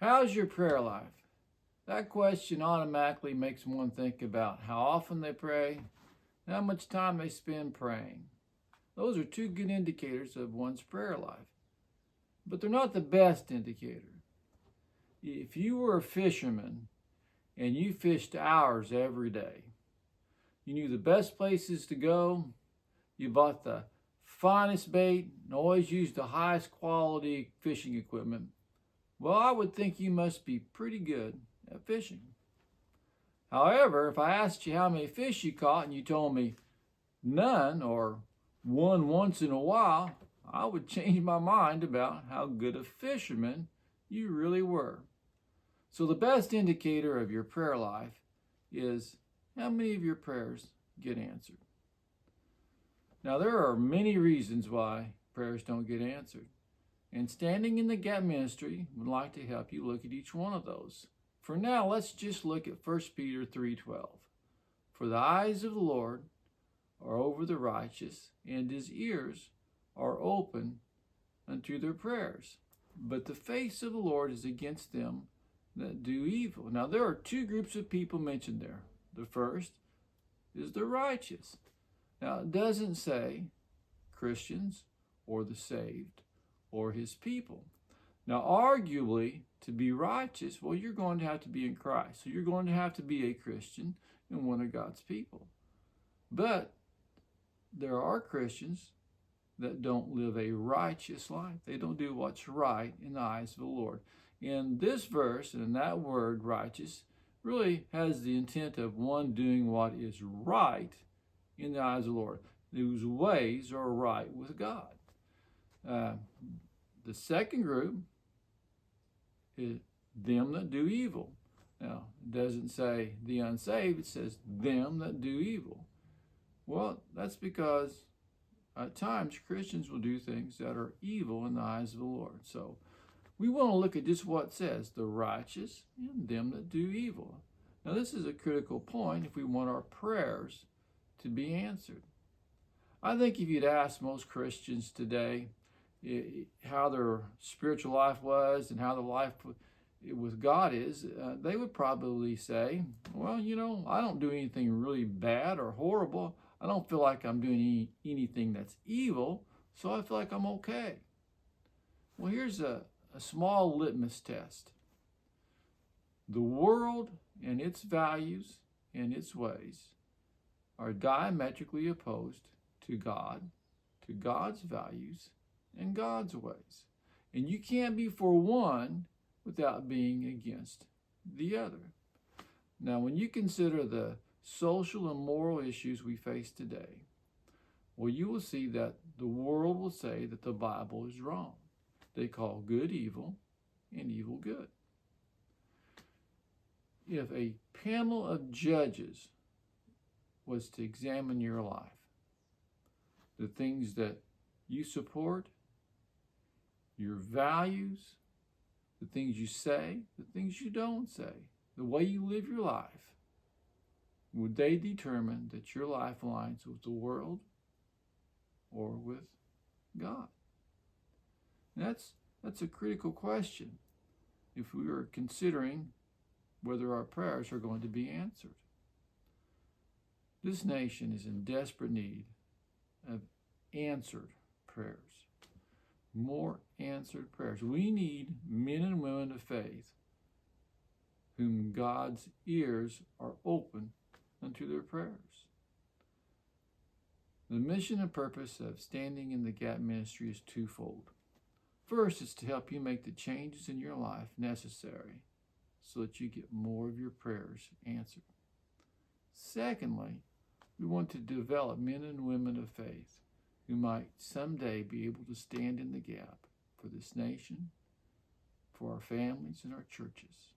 How's your prayer life? That question automatically makes one think about how often they pray and how much time they spend praying. Those are two good indicators of one's prayer life, but they're not the best indicator. If you were a fisherman and you fished hours every day, you knew the best places to go, you bought the finest bait and always used the highest quality fishing equipment, well, I would think you must be pretty good at fishing. However, if I asked you how many fish you caught and you told me none or one once in a while, I would change my mind about how good a fisherman you really were. So the best indicator of your prayer life is how many of your prayers get answered. Now, there are many reasons why prayers don't get answered. And Standing in the Gap Ministry would like to help you look at each one of those. For now, let's just look at 1 Peter 3:12. For the eyes of the Lord are over the righteous, and his ears are open unto their prayers. But the face of the Lord is against them that do evil. Now, there are two groups of people mentioned there. The first is the righteous. Now, it doesn't say Christians or the saved or his people. Now, arguably, to be righteous, well, you're going to have to be in Christ. So you're going to have to be a Christian and one of God's people. But there are Christians that don't live a righteous life. They don't do what's right in the eyes of the Lord. And this verse and that word righteous really has the intent of one doing what is right in the eyes of the Lord, whose ways are right with God. The second group is them that do evil. Now, it doesn't say the unsaved, it says them that do evil. Well, that's because at times Christians will do things that are evil in the eyes of the Lord. So we want to look at just what it says, the righteous and them that do evil. Now, this is a critical point if we want our prayers to be answered. I think if you'd ask most Christians today how their spiritual life was and how the life with God is, they would probably say, well, I don't do anything really bad or horrible. I don't feel like I'm doing anything that's evil, so I feel like I'm okay. Well, here's a small litmus test. The world and its values and its ways are diametrically opposed to God, to God's values, and God's ways. And you can't be for one without being against the other. Now, when you consider the social and moral issues we face today, well, you will see that the world will say that the Bible is wrong. They call good evil and evil good. If a panel of judges was to examine your life, the things that you support, your values, the things you say, the things you don't say, the way you live your life, would they determine that your life aligns with the world or with God? That's a critical question if we are considering whether our prayers are going to be answered. This nation is in desperate need of answered prayers. More answered prayers. We need men and women of faith whom God's ears are open unto their prayers. The mission and purpose of Standing in the Gap Ministry is twofold. First is to help you make the changes in your life necessary so that you get more of your prayers answered. Secondly, we want to develop men and women of faith who might someday be able to stand in the gap for this nation, for our families and our churches.